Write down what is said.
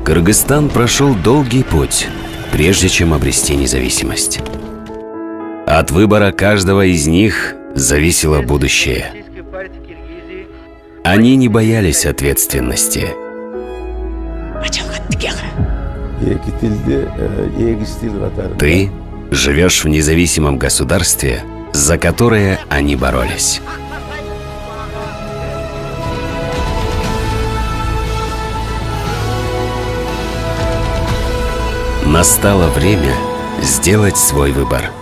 Кыргызстан прошел долгий путь, прежде чем обрести независимость. От выбора каждого из них зависело будущее. Они не боялись ответственности. Ты живешь в независимом государстве, за которое они боролись. Настало время сделать свой выбор.